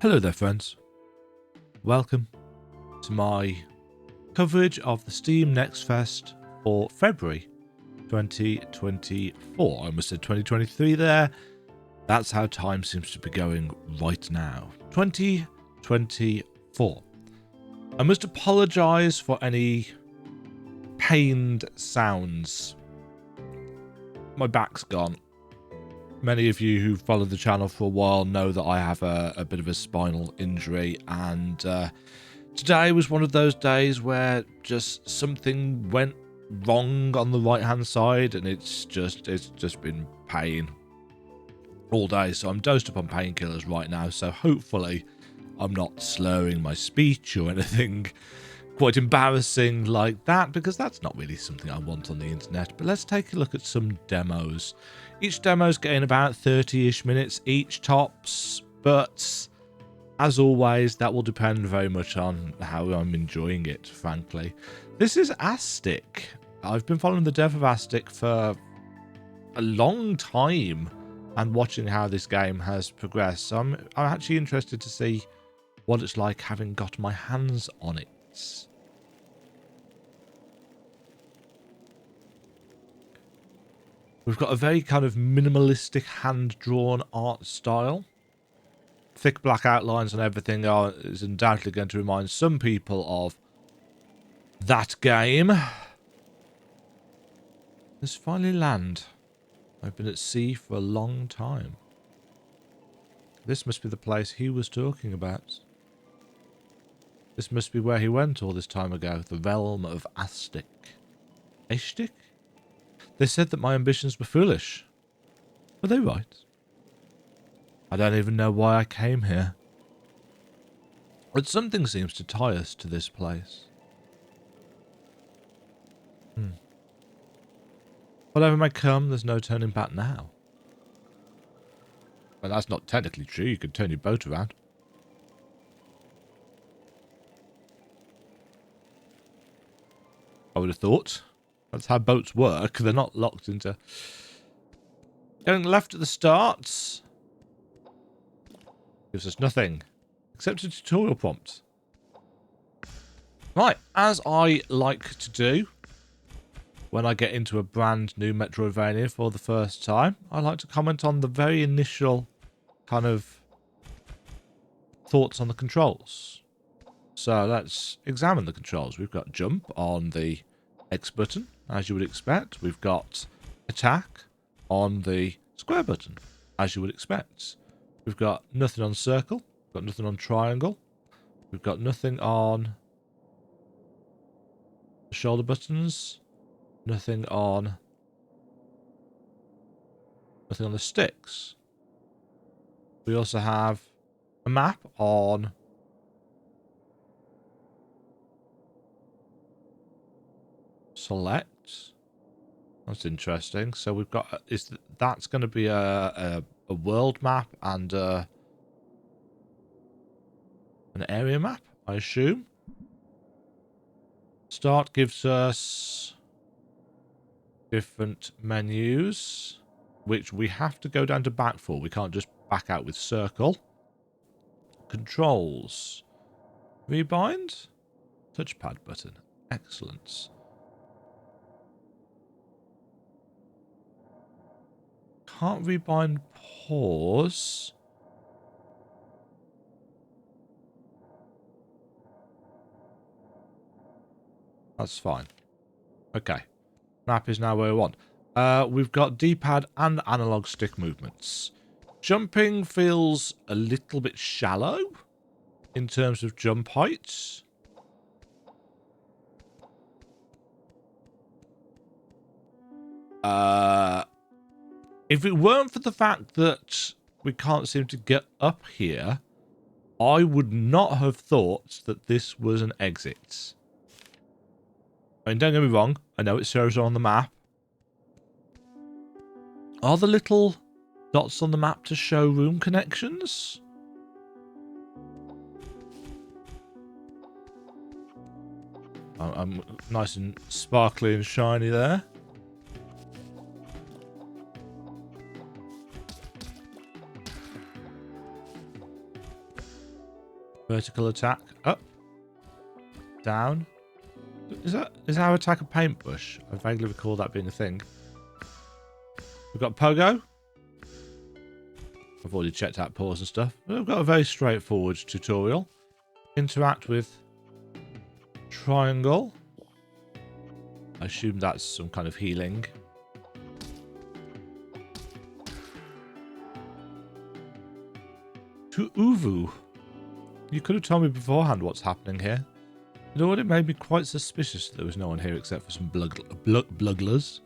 Hello there, friends. Welcome to my coverage of the Steam NextFest for February 2024. I almost said 2023 there. That's how time seems to be going right now. 2024. I must apologise for any pained sounds. My back's gone. Many of you who follow the channel for a while know that I have a bit of a spinal injury, and today was one of those days where just something went wrong on the right hand side, and it's just been pain all day. So I'm dosed up on painkillers right now, so hopefully I'm not slurring my speech or anything quite embarrassing like that, because that's not really something I want on the internet. But let's take a look at some demos. Each demo's getting about 30-ish minutes each tops, but as always, that will depend very much on how I'm enjoying it, frankly. This is Aestik. I've been following the dev of Aestik for a long time and watching how this game has progressed. So I'm actually interested to see what it's like having got my hands on it. We've got a very kind of minimalistic hand-drawn art style. Thick black outlines and everything is undoubtedly going to remind some people of that game. There's finally land. I've been at sea for a long time. This must be the place he was talking about. This must be where he went all this time ago. The realm of Aestik. Aestik? They said that my ambitions were foolish. Were they right? I don't even know why I came here. But something seems to tie us to this place. Whatever may come, there's no turning back now. Well, that's not technically true. You could turn your boat around. I would have thought. That's how boats work. They're not locked into... Going left at the start gives us nothing except a tutorial prompt. Right, as I like to do when I get into a brand new metroidvania for the first time, I like to comment on the very initial kind of thoughts on the controls. So let's examine the controls. We've got jump on the X button, as you would expect. We've got attack on the square button, as you would expect. We've got nothing on circle. We've got nothing on triangle. We've got nothing on the shoulder buttons. Nothing on the sticks. We also have a map on select. That's interesting. So we've got that's going to be a world map and an area map, I assume. Start gives us different menus, which we have to go down to back for. We can't just back out with circle. Controls. Rebind. Touchpad button. Excellent. Can't rebind pause. That's fine. Okay. Map is now where we want. We've got D-pad and analog stick movements. Jumping feels a little bit shallow in terms of jump heights. If it weren't for the fact that we can't seem to get up here, I would not have thought that this was an exit. I mean, don't get me wrong. I know it shows on the map. Are the little dots on the map to show room connections? I'm nice and sparkly and shiny there. Vertical attack. Up. Down. Is our attack a paintbrush? I vaguely recall that being a thing. We've got Pogo. I've already checked out pause and stuff. We've got a very straightforward tutorial. Interact with triangle. I assume that's some kind of healing. To Uvu. You could have told me beforehand what's happening here. It already made me quite suspicious that there was no one here except for some blugglers.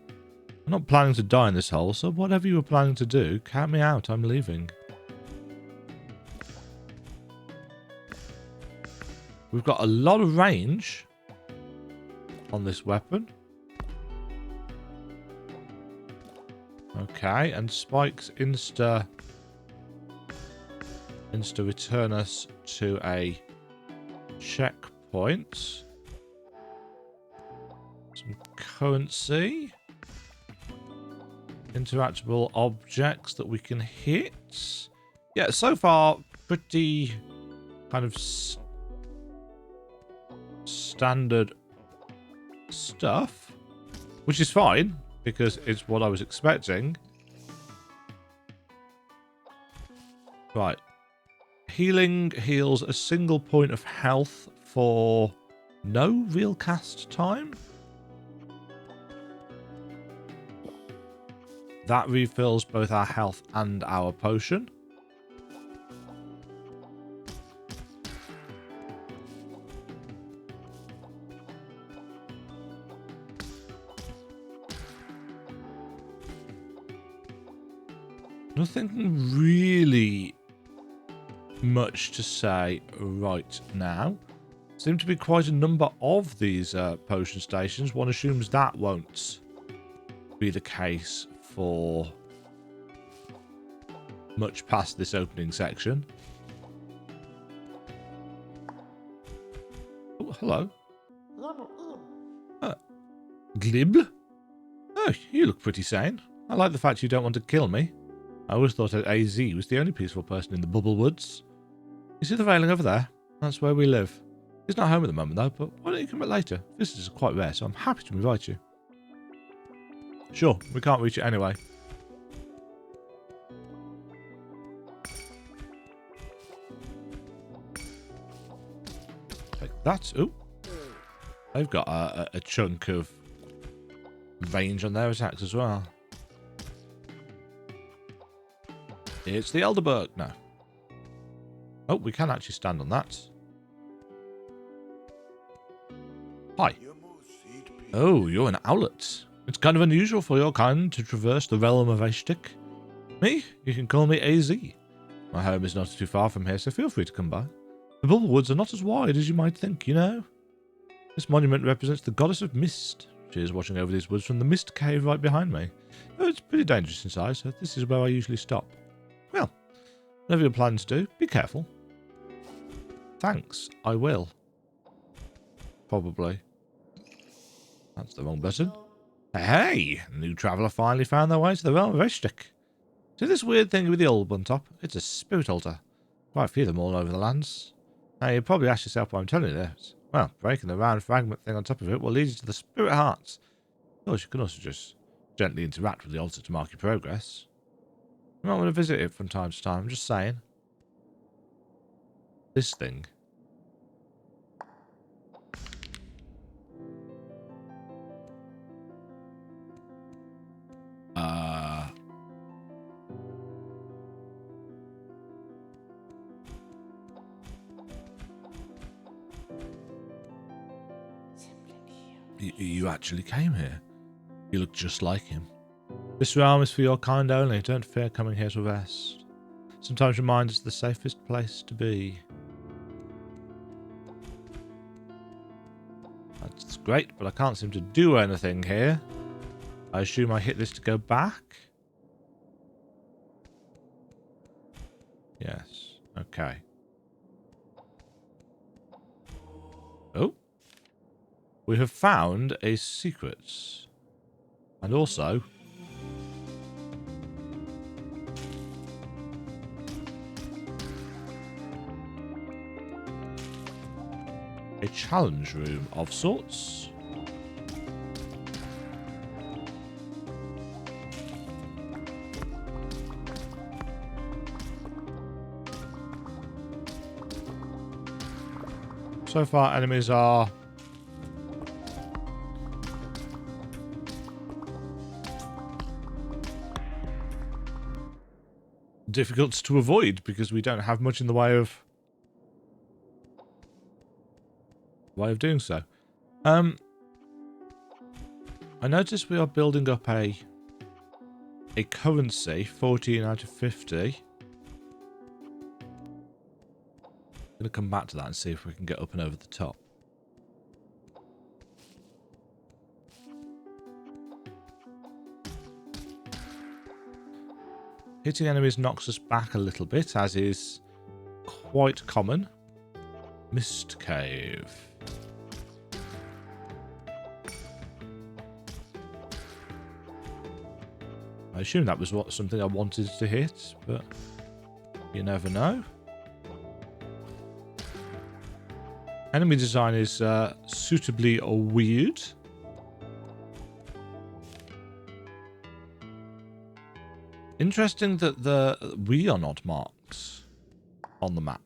I'm not planning to die in this hole, so whatever you were planning to do, count me out, I'm leaving. We've got a lot of range on this weapon. Okay, and spikes insta return us to a checkpoint. Some currency. Interactable objects that we can hit. Yeah, so far, pretty kind of standard stuff. Which is fine, because it's what I was expecting. Right. Healing heals a single point of health for no real cast time. That refills both our health and our potion. Nothing really much to say right now. Seem to be quite a number of these potion stations. One assumes that won't be the case for much past this opening section. Oh, hello. Glib? Oh, you look pretty sane. I like the fact you don't want to kill me. I always thought that AZ was the only peaceful person in the Bubble Woods. You see the railing over there? That's where we live. He's not home at the moment though, but why don't you come back later? Visitors are quite rare, so I'm happy to invite you. Sure, we can't reach it anyway. Like that. Ooh. They've got a chunk of range on their attacks as well. It's the Elderberg. No. Oh, we can actually stand on that. Hi. Oh, you're an owlet. It's kind of unusual for your kind to traverse the realm of Aestik. Me? You can call me AZ. My home is not too far from here, so feel free to come by. The Bubble Woods are not as wide as you might think, you know. This monument represents the goddess of mist. She is watching over these woods from the mist cave right behind me. Oh, it's pretty dangerous inside, so this is where I usually stop. Well, whatever you're planning to do, be careful. Thanks, I will. Probably. That's the wrong button. Hey! New traveller finally found their way to the realm of Aestik. See this weird thing with the old bun top? It's a spirit altar. Quite a few of them all over the lands. Now, you probably ask yourself why I'm telling you this. Well, breaking the round fragment thing on top of it will lead you to the spirit hearts. Of course, you can also just gently interact with the altar to mark your progress. You might want to visit it from time to time, I'm just saying. This thing. You actually came here. You look just like him. This realm is for your kind only. Don't fear coming here to rest. Sometimes your mind is the safest place to be. That's great, but I can't seem to do anything here. I assume I hit this to go back? Yes. Okay. Oh. We have found a secret. And also... a challenge room of sorts. So far, enemies are difficult to avoid because we don't have much in the way of doing so. I noticed we are building up a currency, 14 out of 50. I'm going to come back to that and see if we can get up and over the top. Hitting enemies knocks us back a little bit, as is quite common. Mist Cave. I assume that was something I wanted to hit, but you never know. Enemy design is suitably weird. Interesting that we are not marks on the map.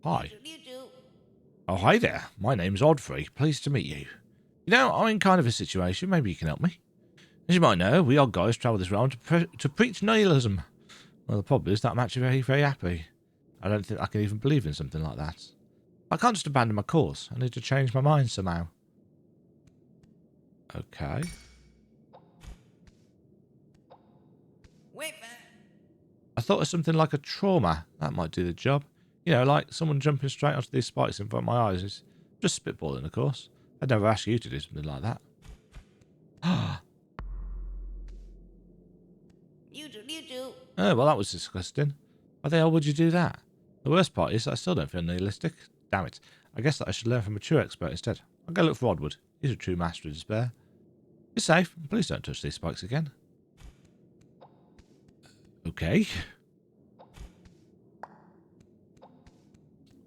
Hi. Oh, hi there. My name's Oddfrey. Pleased to meet you. You know, I'm in kind of a situation. Maybe you can help me. As you might know, we odd guys travel this round to preach nihilism. Well, the problem is that I'm actually very, very happy. I don't think I can even believe in something like that. I can't just abandon my course. I need to change my mind somehow. Okay. I thought of something like a trauma. That might do the job. You know, like someone jumping straight onto these spikes in front of my eyes. It's just spitballing, of course. I'd never ask you to do something like that. Oh, well, that was disgusting. Why the hell would you do that? The worst part is I still don't feel nihilistic. Damn it. I guess that I should learn from a true expert instead. I'll go look for Oddwood. He's a true master of despair. You're safe. Please don't touch these spikes again. Okay.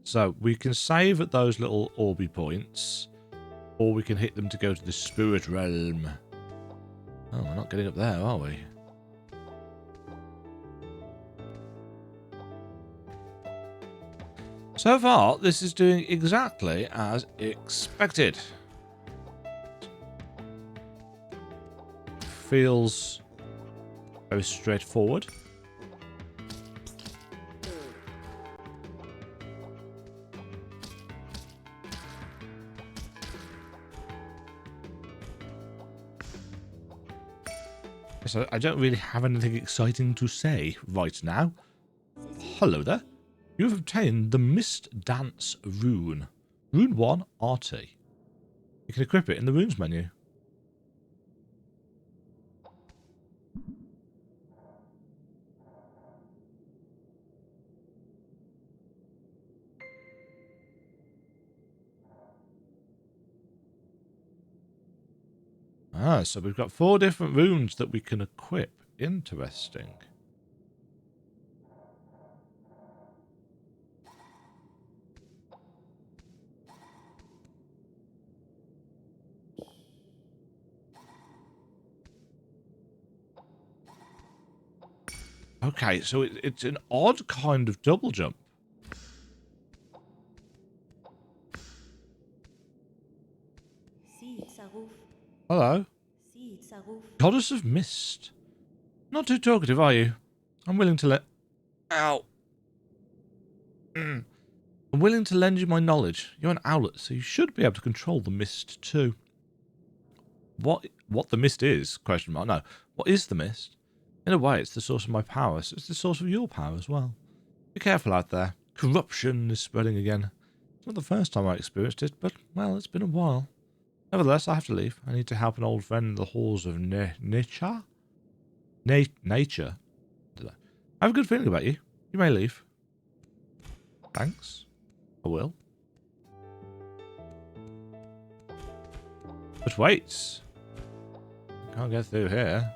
So, we can save at those little orby points, or we can hit them to go to the spirit realm. Oh, we're not getting up there, are we? So far, this is doing exactly as expected. Feels very straightforward. So I don't really have anything exciting to say right now. Hello there. You have obtained the Mist Dance Rune. Rune 1 RT. You can equip it in the runes menu. Ah, so we've got 4 different runes that we can equip. Interesting. Okay, so it's an odd kind of double jump. Hello. Goddess of Mist. Not too talkative, are you? I'm willing to let... Ow. I'm willing to lend you my knowledge. You're an owlet, so you should be able to control the mist too. What the mist is? Question mark. No. What is the mist? In a way, it's the source of my power, so it's the source of your power as well. Be careful out there. Corruption is spreading again. It's not the first time I experienced it, but, well, it's been a while. Nevertheless, I have to leave. I need to help an old friend in the halls of nature? Nature? I have a good feeling about you. You may leave. Thanks. I will. But wait. Can't get through here.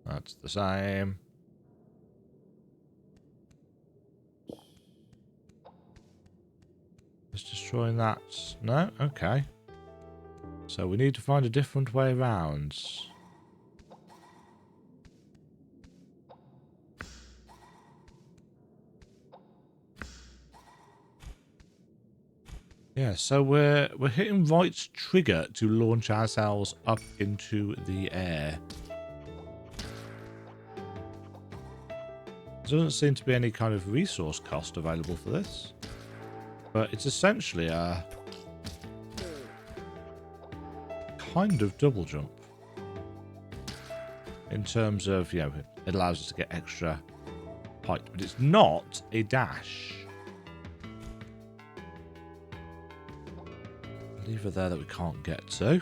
That's the same. Just destroying that. No? Okay. So we need to find a different way around. Yeah, so we're hitting right trigger to launch ourselves up into the air. There doesn't seem to be any kind of resource cost available for this. But it's essentially a kind of double jump. In terms of, you know, it allows us to get extra height. But it's not a dash. Lever there that we can't get to.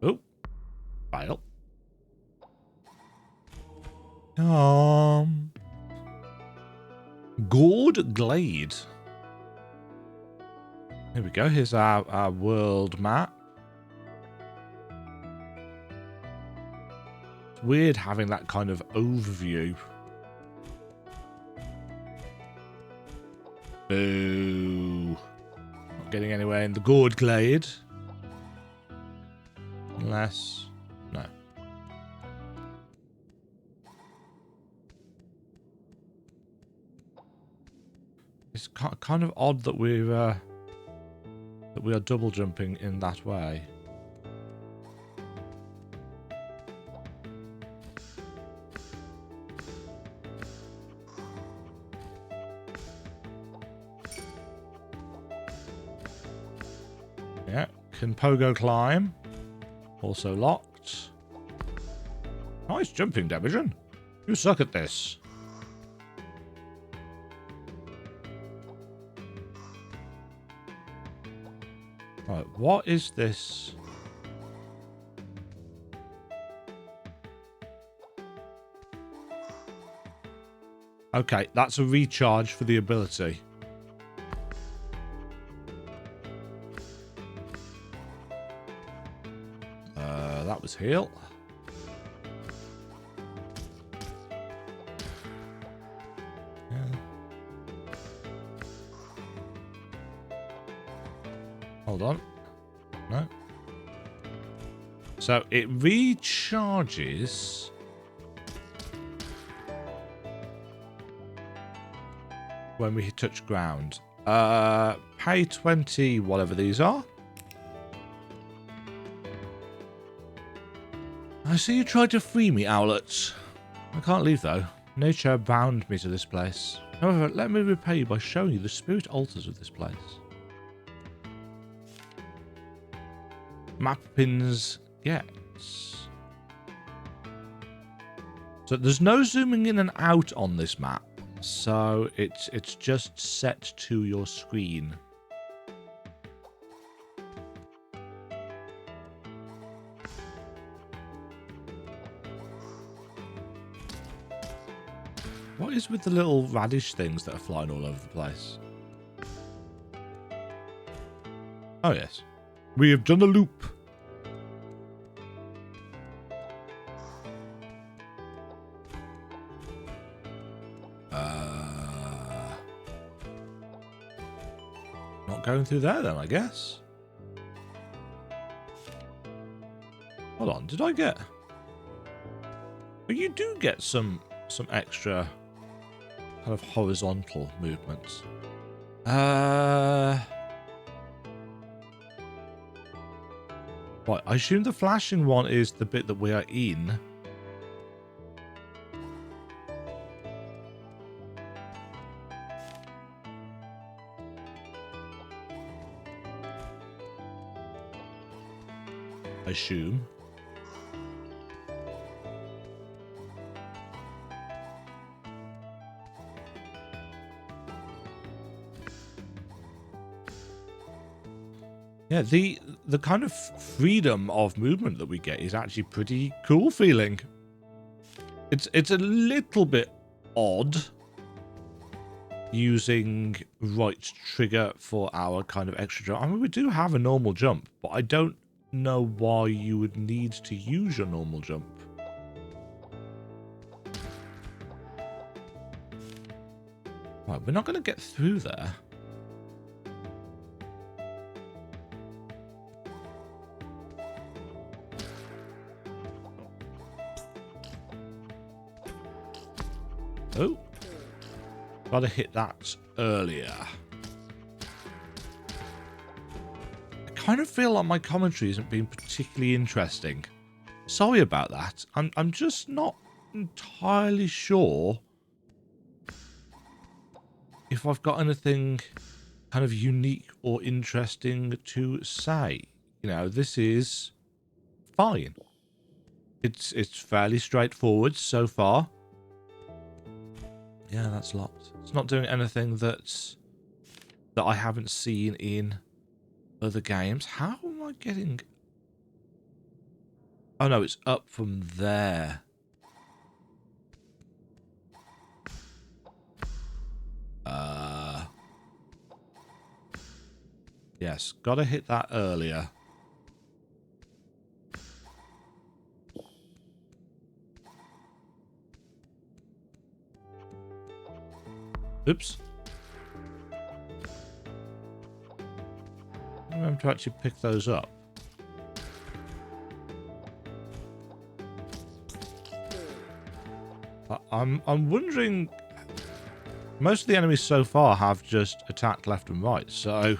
Oh. Fail. Gourd Glade. Here we go. Here's our world map. It's weird having that kind of overview. Boo. Not getting anywhere in the Gourd Glade. Unless... no. It's kind of odd that we are double jumping in that way. Yeah, can pogo climb. Also locked. Nice jumping, Demajen. You suck at this. Right, what is this? Okay, that's a recharge for the ability. That was heal. Hold on. No. So it recharges. When we touch ground. Pay 20, whatever these are. I see you tried to free me, Owlet. I can't leave, though. Nature bound me to this place. However, let me repay you by showing you the spirit altars of this place. Map pins gets. So there's no zooming in and out on this map. So it's just set to your screen. What is with the little radish things that are flying all over the place? Oh yes. We have done a loop. Not going through there then, I guess. Hold on, did I get... But you do get some extra kind of horizontal movements. Right, I assume the flashing one is the bit that we are in. I assume. Yeah, the kind of freedom of movement that we get is actually pretty cool feeling. It's a little bit odd using right trigger for our kind of extra jump. I mean, we do have a normal jump, but I don't know why you would need to use your normal jump. Right, we're not going to get through there. Oh. Gotta hit that earlier. I kind of feel like my commentary isn't being particularly interesting. Sorry about that. I'm just not entirely sure if I've got anything kind of unique or interesting to say. You know, this is fine. It's fairly straightforward so far. Yeah, that's locked. It's not doing anything that I haven't seen in other games. How am I getting... Oh no, it's up from there. Yes, gotta hit that earlier. Oops. I remember to actually pick those up. I'm wondering... Most of the enemies so far have just attacked left and right, so...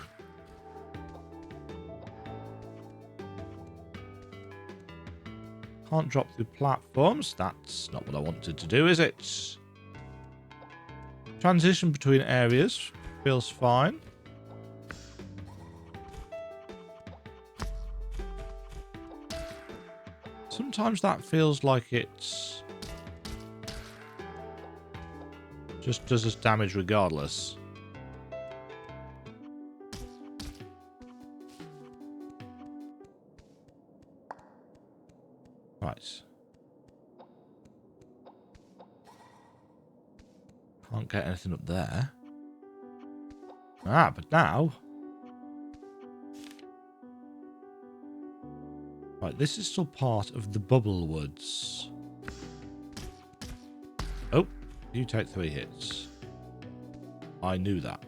Can't drop through platforms. That's not what I wanted to do, is it? Transition between areas feels fine. Sometimes that feels like it's just does us damage regardless. Right. Can't get anything up there. Ah, but now... Right, this is still part of the Bubble Woods. Oh, you take 3 hits. I knew that.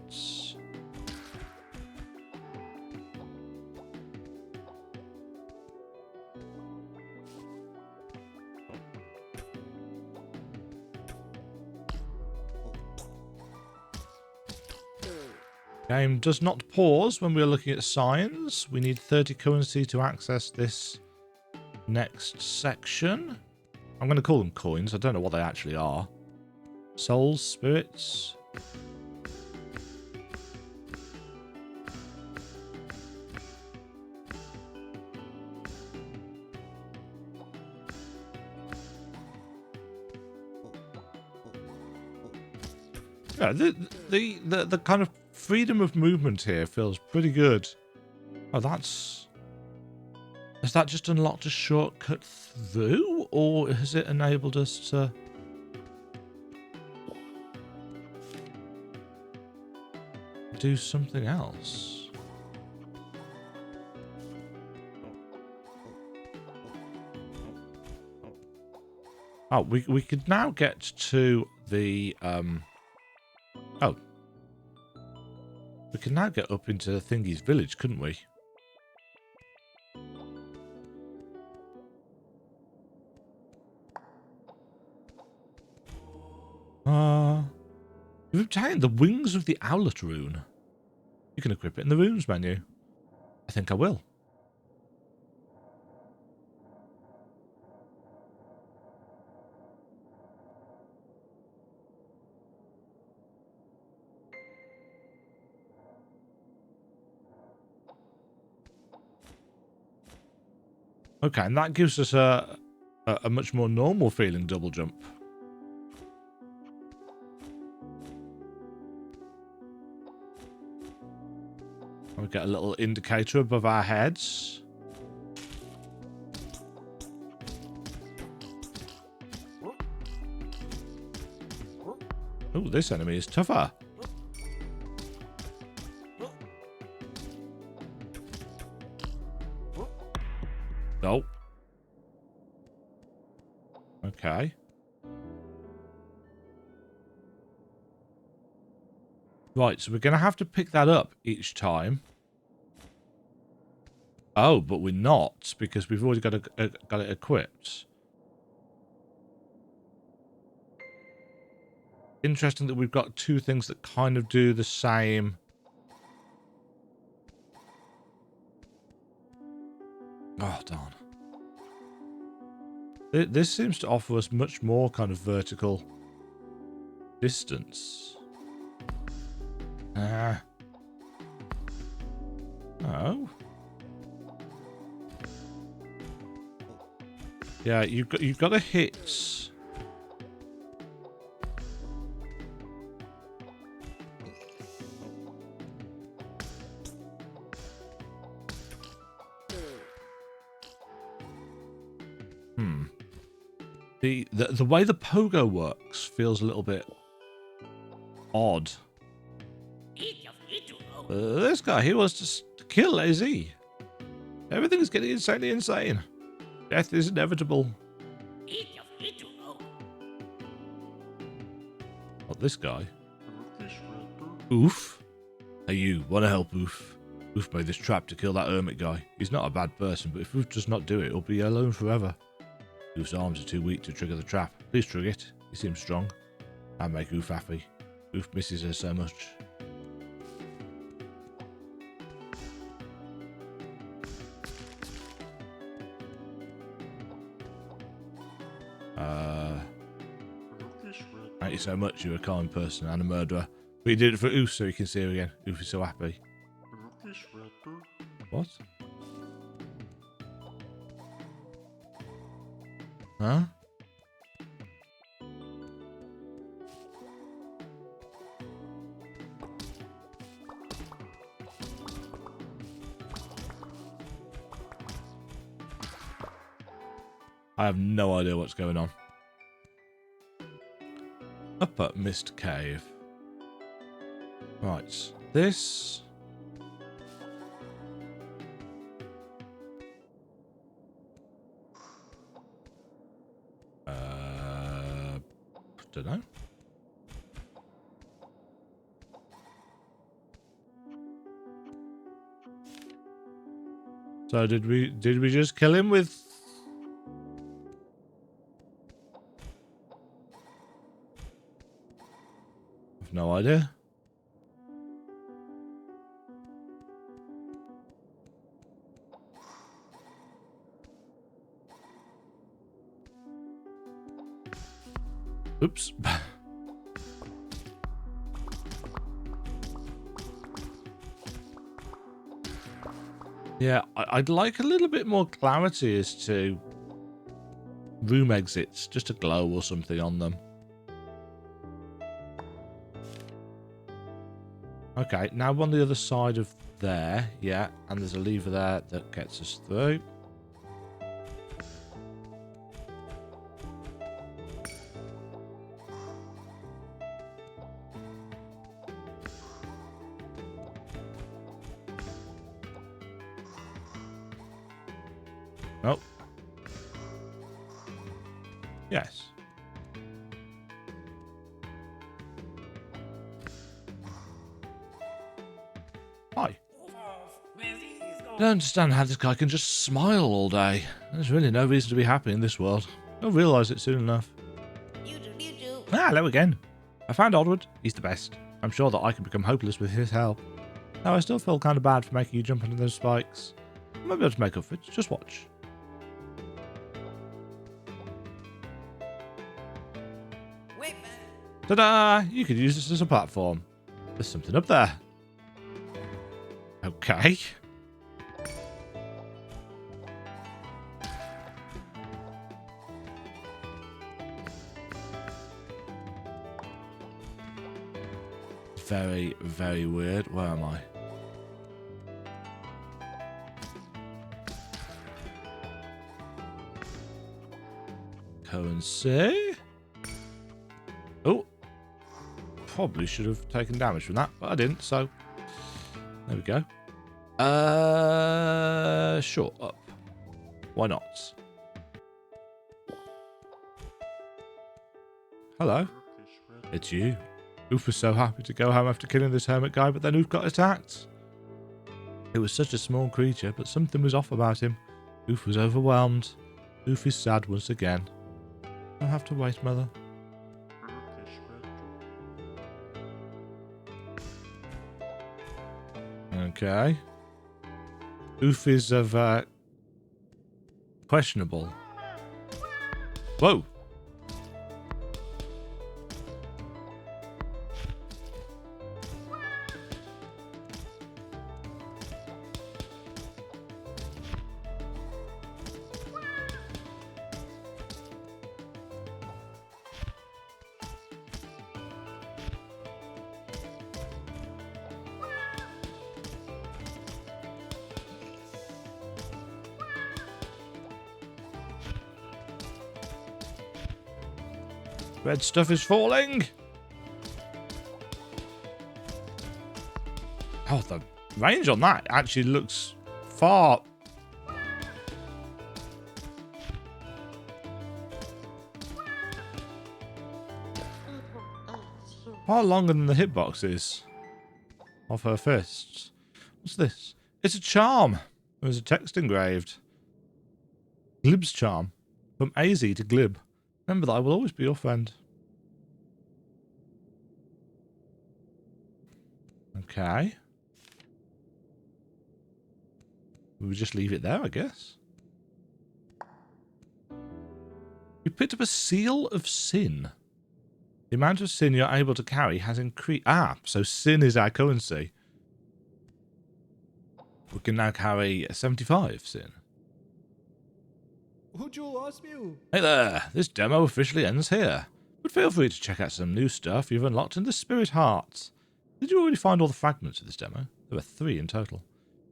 Game does not pause when we're looking at signs. We need 30 currency to access this next section. I'm going to call them coins. I don't know what they actually are. Souls, spirits. Yeah, the kind of freedom of movement here feels pretty good. Oh, that's... Has that just unlocked a shortcut through? Or has it enabled us to... do something else? Oh, we could now get to the... Oh. We can now get up into Thingy's village, couldn't we? You've obtained the Wings of the Owlet rune. You can equip it in the runes menu. I think I will. Okay, and that gives us a much more normal feeling double jump. We get a little indicator above our heads. Oh, this enemy is tougher. Right, so we're going to have to pick that up each time. Oh, but we're not, because we've already got it equipped. Interesting that we've got two things that kind of do the same. Oh, darn. This seems to offer us much more kind of vertical distance. Oh. Yeah, you've got to hit. The way the pogo works feels a little bit odd. This guy, he wants to kill AZ. Everything is getting insanely insane. Death is inevitable. Not this guy. Oof. Hey you, wanna help Oof? Oof made this trap to kill that hermit guy. He's not a bad person, but if Oof does not do it, he'll be alone forever. Oof's arms are too weak to trigger the trap. Please trigger it. He seems strong. I'll make Oof happy. Oof misses her so much. Thank you so much, you're a kind person and a murderer. But you did it for Oof so you can see her again. Oof is so happy. What? Huh? I have no idea what's going on. Up at Mist Cave. Right, this... don't know. So did we just kill him with... I've no idea. Oops. Yeah, I'd like a little bit more clarity as to room exits, just a glow or something on them. Okay, now we're on the other side of there, yeah, and there's a lever there that gets us through. Nope. Yes. Hi. I don't understand how this guy can just smile all day. There's really no reason to be happy in this world. I'll realise it soon enough. Ah, hello again. I found Oddwood. He's the best. I'm sure that I can become hopeless with his help. Now, I still feel kind of bad for making you jump into those spikes. I might be able to make up for it. Just watch. Ta-da! You could use this as a platform. There's something up there. Okay. Very, very weird. Where am I? Go and see. Oh. Probably should have taken damage from that, but I didn't, so there we go. Sure, up. Why not? Hello. It's you. Oof was so happy to go home after killing this hermit guy, but then Oof got attacked. It was such a small creature, but something was off about him. Oof was overwhelmed. Oof is sad once again. I'll have to wait, Mother. Okay. Oof is of questionable. Whoa. Red stuff is falling. Oh, the range on that actually looks far longer than the hitboxes of her fists. What's this? It's a charm. There's a text engraved. Glib's charm. From AZ to Glib. Remember that I will always be your friend. Okay. We would just leave it there, I guess. You picked up a seal of sin. The amount of sin you're able to carry has increased. Ah, so sin is our currency. We can now carry 75 sin. Hey there, this demo officially ends here. But feel free to check out some new stuff you've unlocked in the Spirit Heart. Did you already find all the fragments of this demo? There were 3 in total.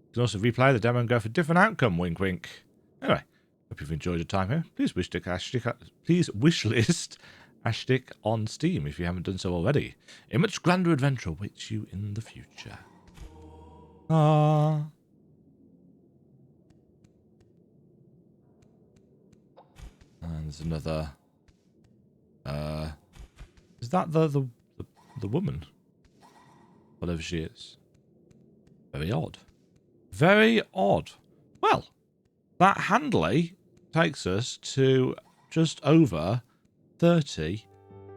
You can also replay the demo and go for a different outcome, wink wink. Anyway, hope you've enjoyed your time here. Please wishlist Aestik on Steam if you haven't done so already. A much grander adventure awaits you in the future. Ah. And there's another. Is that the woman? Whatever she is. Very odd. Very odd. Well, that handily takes us to just over 30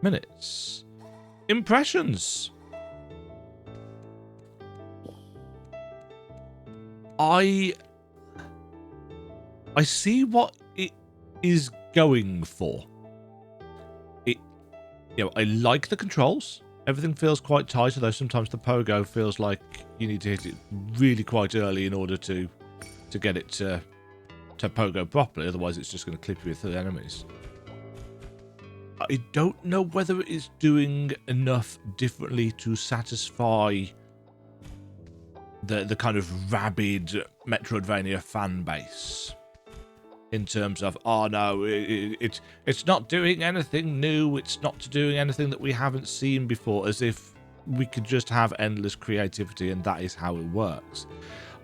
minutes. Impressions. I see what it is going for. I like the controls. Everything feels quite tight, although sometimes the pogo feels like you need to hit it really quite early in order to get it to pogo properly. Otherwise, it's just going to clip you with the enemies. I don't know whether it's doing enough differently to satisfy the kind of rabid Metroidvania fan base. In terms of, oh no, it's not doing anything new, it's not doing anything that we haven't seen before, as if we could just have endless creativity and that is how it works.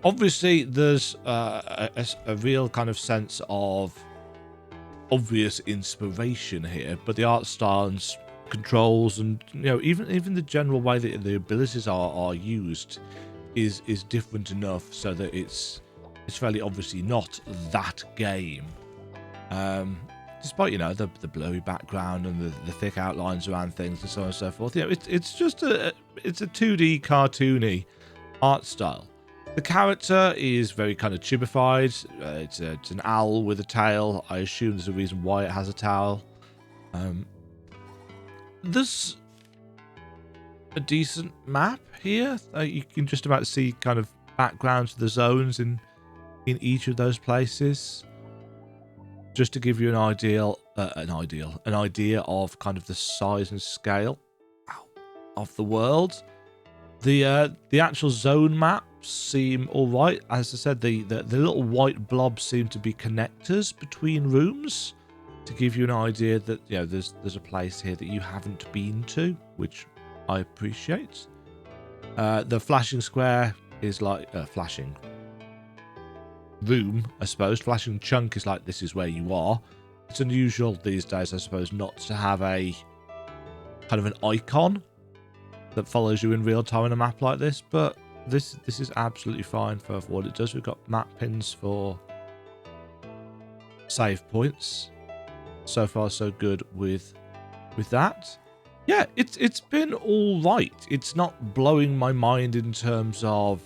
Obviously, there's a real kind of sense of obvious inspiration here, but the art style and controls and even the general way that the abilities are used is different enough so that it's fairly obviously not that game. Despite, the blurry background and the thick outlines around things and so on and so forth. It's just it's a 2D cartoony art style. The character is very kind of chibified. It's an owl with a tail. I assume there's a reason why it has a tail. There's a decent map here. You can just about see kind of backgrounds of the zones in each of those places, just to give you an idea of kind of the size and scale of the world. The actual zone maps seem all right. As I said, the little white blobs seem to be connectors between rooms to give you an idea that there's a place here that you haven't been to, which I appreciate. The flashing square is like flashing room, I suppose. Flashing chunk is like, this is where you are. It's unusual these days, I suppose, not to have a kind of an icon that follows you in real time on a map like this, but this is absolutely fine for what it does. We've got map pins for save points. So far, so good with that. Yeah, it's been all right. It's not blowing my mind in terms of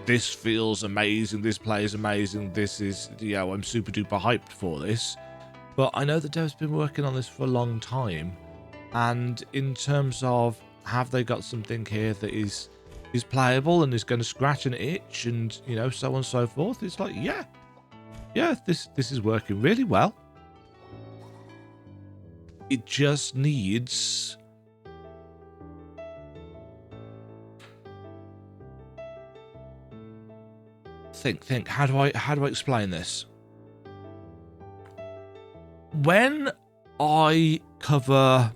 this feels amazing, this plays amazing, this is, I'm super duper hyped for this. But I know the dev's been working on this for a long time, and in terms of have they got something here that is playable and is going to scratch an itch and so on and so forth, it's like yeah, this is working really well. It just needs think. How do I explain this? When I cover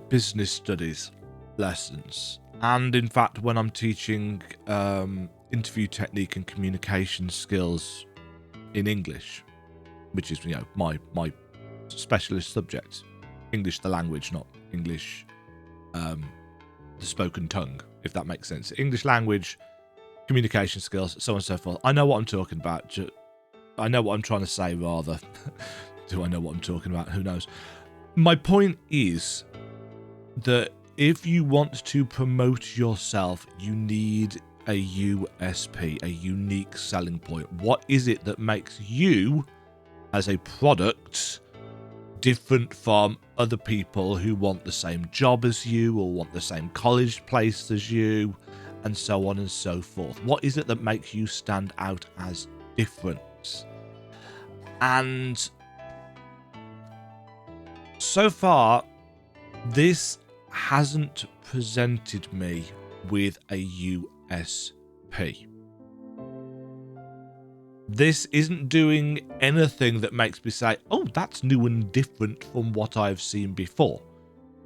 business studies lessons, and in fact when I'm teaching interview technique and communication skills in English, which is my specialist subject, English the language, not English the spoken tongue, if that makes sense. English language, communication skills, so on and so forth. I know what I'm talking about. I know what I'm trying to say, rather. Do I know what I'm talking about? Who knows? My point is that if you want to promote yourself, you need a USP, a unique selling point. What is it that makes you, as a product, different from other people who want the same job as you or want the same college place as you, and so on and so forth? What is it that makes you stand out as different? And so far, this hasn't presented me with a USP. This isn't doing anything that makes me say, oh, that's new and different from what I've seen before.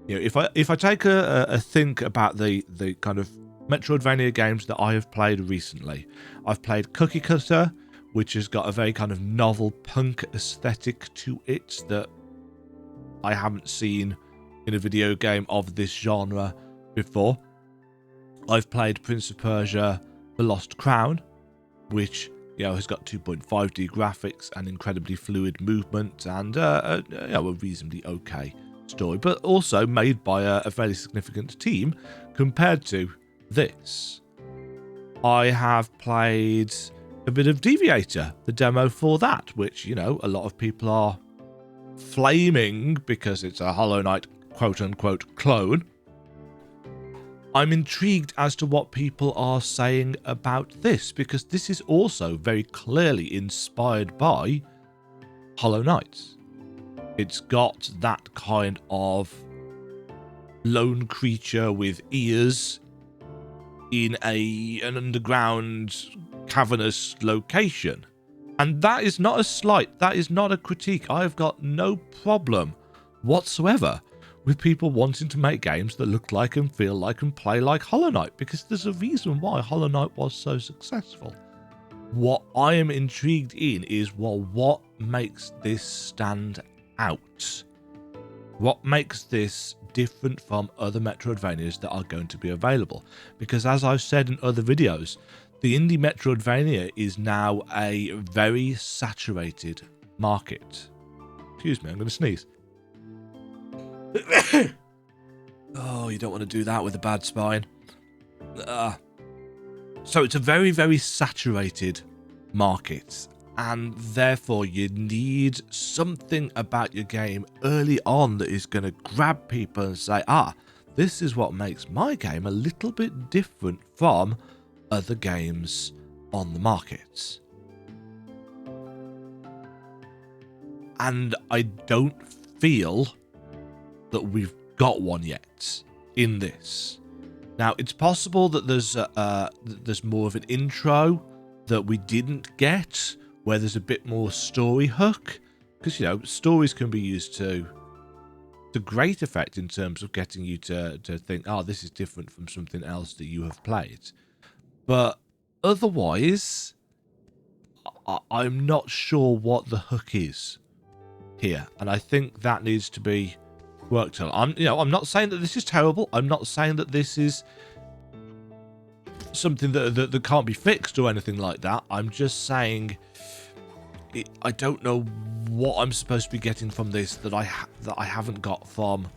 If I take a think about the kind of metroidvania games that I have played recently, I've played Cookie Cutter, which has got a very kind of novel punk aesthetic to it that I haven't seen in a video game of this genre before. I've played Prince of Persia: The Lost Crown, which has got 2.5D graphics and incredibly fluid movement and a reasonably okay story, but also made by a fairly significant team compared to this. I have played a bit of Deviator, the demo for that, which, a lot of people are flaming because it's a Hollow Knight quote-unquote clone. I'm intrigued as to what people are saying about this, because this is also very clearly inspired by Hollow Knight. It's got that kind of lone creature with ears in an underground cavernous location. And that is not a slight, that is not a critique. I've got no problem whatsoever with people wanting to make games that look like and feel like and play like Hollow Knight, because there's a reason why Hollow Knight was so successful. What I am intrigued in is, what makes this stand out? What makes this different from other Metroidvanias that are going to be available? Because as I've said in other videos, the indie Metroidvania is now a very saturated market. Excuse me, I'm going to sneeze. Oh, you don't want to do that with a bad spine. So it's a very, very saturated market, and therefore you need something about your game early on that is going to grab people and say, this is what makes my game a little bit different from other games on the market. And I don't feel that we've got one yet in this. Now, it's possible that there's more of an intro that we didn't get, where there's a bit more story hook, because stories can be used to great effect in terms of getting you to think, this is different from something else that you have played. But otherwise, I'm not sure what the hook is here, and I think that needs to be worked on. I'm not saying that this is terrible. I'm not saying that this is something that can't be fixed or anything like that. I'm just saying I don't know what I'm supposed to be getting from this that I haven't got from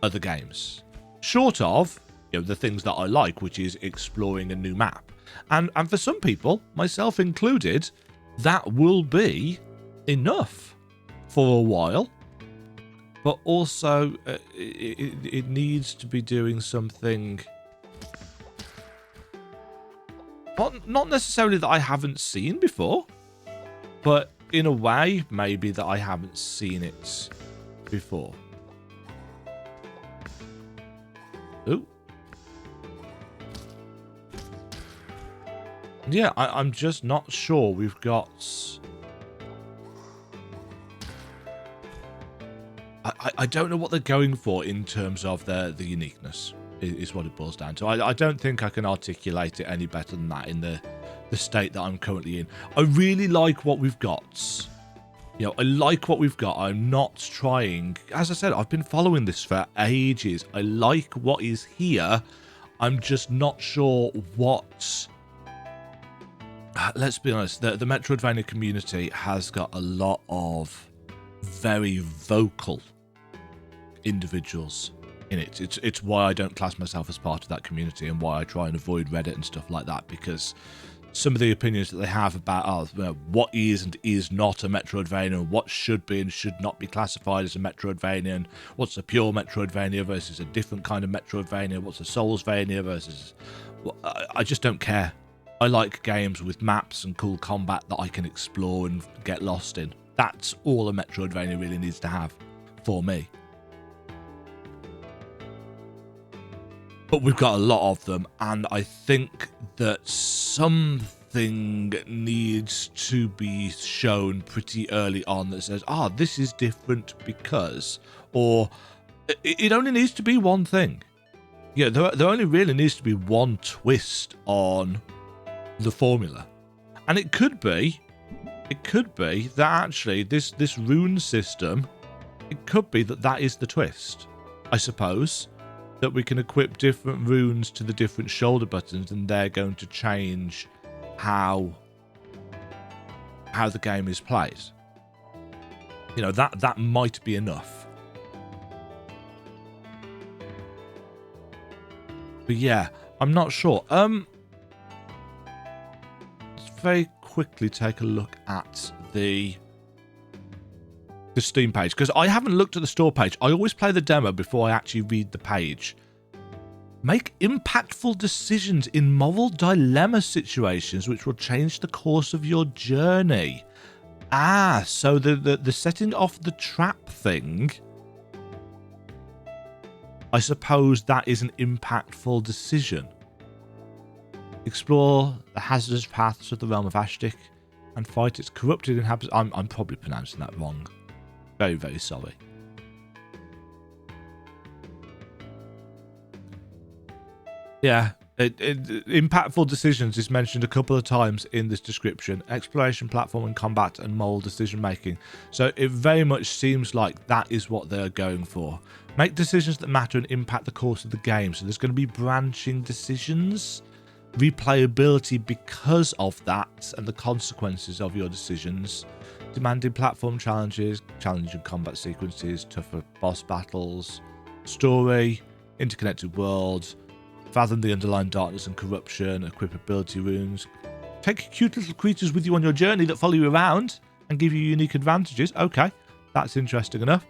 other games. Short of, the things that I like, which is exploring a new map. And for some people, myself included, that will be enough for a while. But also, it needs to be doing something... Not necessarily that I haven't seen before, but in a way, maybe that I haven't seen it before. Ooh. Yeah, I'm just not sure we've got... I don't know what they're going for in terms of the uniqueness, is what it boils down to. I don't think I can articulate it any better than that in the state that I'm currently in. I really like what we've got. I like what we've got. I'm not trying... As I said, I've been following this for ages. I like what is here. I'm just not sure what... Let's be honest, the Metroidvania community has got a lot of very vocal individuals in it. It's why I don't class myself as part of that community and why I try and avoid Reddit and stuff like that, because some of the opinions that they have about what is and is not a Metroidvania, what should be and should not be classified as a Metroidvania, and what's a pure Metroidvania versus a different kind of Metroidvania, what's a Soulsvania versus... I just don't care. I like games with maps and cool combat that I can explore and get lost in. That's all a Metroidvania really needs to have for me. But we've got a lot of them, and I think that something needs to be shown pretty early on that says, this is different because, or it only needs to be one thing. There only really needs to be one twist on the formula. And it could be that actually this rune system, it could be that is the twist, I suppose. That we can equip different runes to the different shoulder buttons, and they're going to change how the game is played. That might be enough. But yeah, I'm not sure. Let's very quickly take a look at the Steam page, because I haven't looked at the store page. I always play the demo before I actually read the page. Make impactful decisions in moral dilemma situations which will change the course of your journey. So the setting off the trap thing, I suppose that is an impactful decision. Explore the hazardous paths of the realm of Aestik and fight its corrupted inhabitants. I'm probably pronouncing that wrong. Very, very sorry. Yeah, impactful decisions is mentioned a couple of times in this description. Exploration, platform and combat and moral decision making. So it very much seems like that is what they're going for. Make decisions that matter and impact the course of the game. So there's going to be branching decisions, replayability because of that and the consequences of your decisions. Demanding platform challenges, challenging combat sequences, tougher boss battles, story, interconnected worlds, fathom the underlying darkness and corruption, equip ability runes. Take cute little creatures with you on your journey that follow you around and give you unique advantages. Okay, that's interesting enough.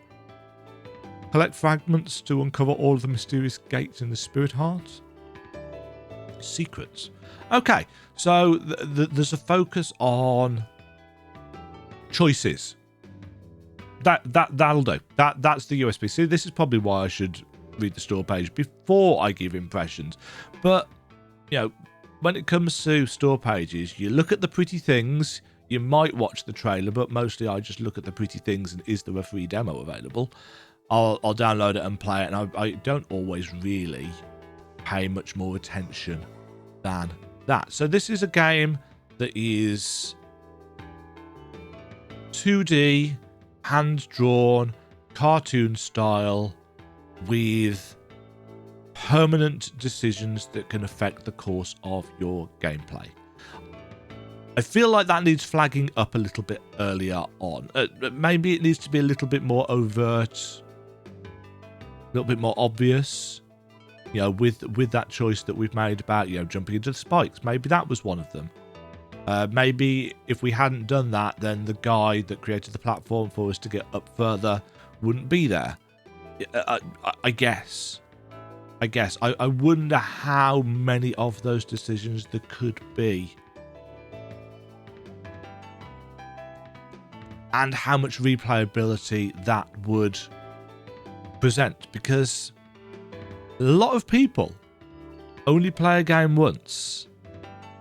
Collect fragments to uncover all of the mysterious gates in the spirit heart. Secrets. Okay, so there's a focus on choices. That'll do. That's the USB. See, this is probably why I should read the store page before I give impressions. But when it comes to store pages, you look at the pretty things. You might watch the trailer, but mostly I just look at the pretty things and is there a free demo available? I'll download it and play it, and I don't always really pay much more attention than that. So this is a game that is 2D, hand-drawn, cartoon style, with permanent decisions that can affect the course of your gameplay. I feel like that needs flagging up a little bit earlier on. Maybe it needs to be a little bit more overt, a little bit more obvious. You know, with that choice that we've made about, you know, jumping into the spikes. Maybe that was one of them. Maybe if we hadn't done that, then the guy that created the platform for us to get up further wouldn't be there. I guess. I wonder how many of those decisions there could be. And how much replayability that would present. Because a lot of people only play a game once.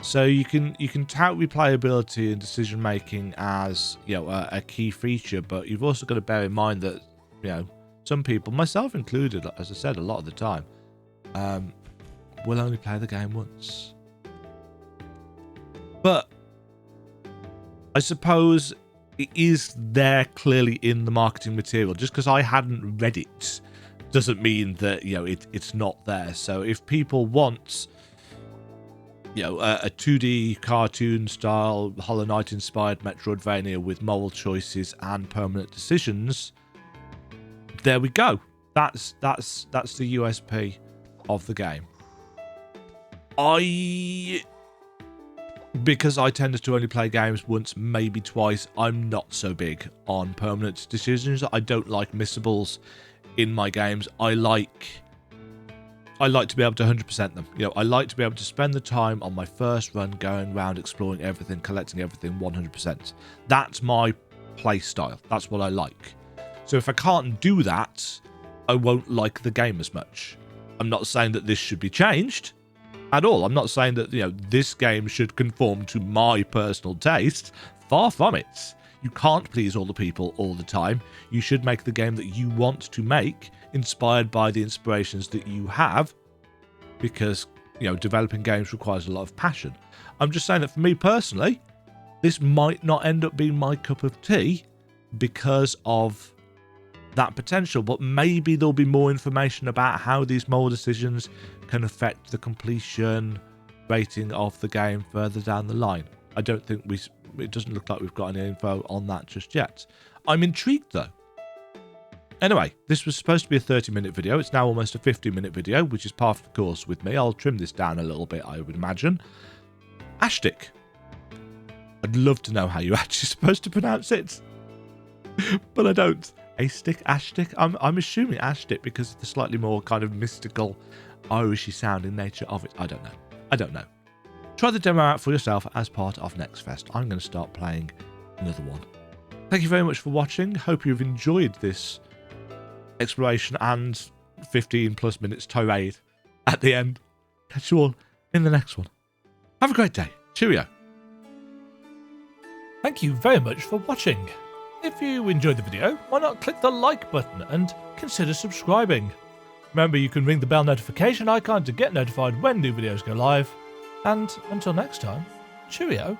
So you can tout replayability and decision making as, you know, a key feature, but you've also got to bear in mind that, you know, some people, myself included, as I said, a lot of the time, will only play the game once. But I suppose it is there clearly in the marketing material. Just because I hadn't read it doesn't mean that, you know, it's not there. So if people want, you know, a 2D cartoon style Hollow Knight inspired metroidvania with moral choices and permanent decisions, there we go. That's the USP of the game. Because I tend to only play games once, maybe twice, I'm not so big on permanent decisions. I don't like missables in my games. I like to be able to 100% them. You know, I like to be able to spend the time on my first run going around, exploring everything, collecting everything 100%. That's my play style. That's what I like. So if I can't do that, I won't like the game as much. I'm not saying that this should be changed at all. I'm not saying that, you know, this game should conform to my personal taste. Far from it. You can't please all the people all the time. You should make the game that you want to make, inspired by the inspirations that you have, because, you know, developing games requires a lot of passion. I'm just saying that for me personally, this might not end up being my cup of tea because of that potential, but maybe there'll be more information about how these moral decisions can affect the completion rating of the game further down the line. I don't think it doesn't look like we've got any info on that just yet. I'm intrigued though. Anyway, this was supposed to be a 30-minute video. It's now almost a 50-minute video, which is par for the course with me. I'll trim this down a little bit, I would imagine. Aestik. I'd love to know how you're actually supposed to pronounce it, but I don't. Aestik, Aestik. I'm assuming Aestik because of the slightly more kind of mystical, Irishy sounding nature of it. I don't know. Try the demo out for yourself as part of NextFest. I'm going to start playing another one. Thank you very much for watching. Hope you've enjoyed this exploration and 15 plus minutes tirade at the end. Catch you all in the next one. Have a great day. Cheerio. Thank you very much for watching. If you enjoyed the video, why not click the like button and consider subscribing. Remember, you can ring the bell notification icon to get notified when new videos go live. And until next time, cheerio.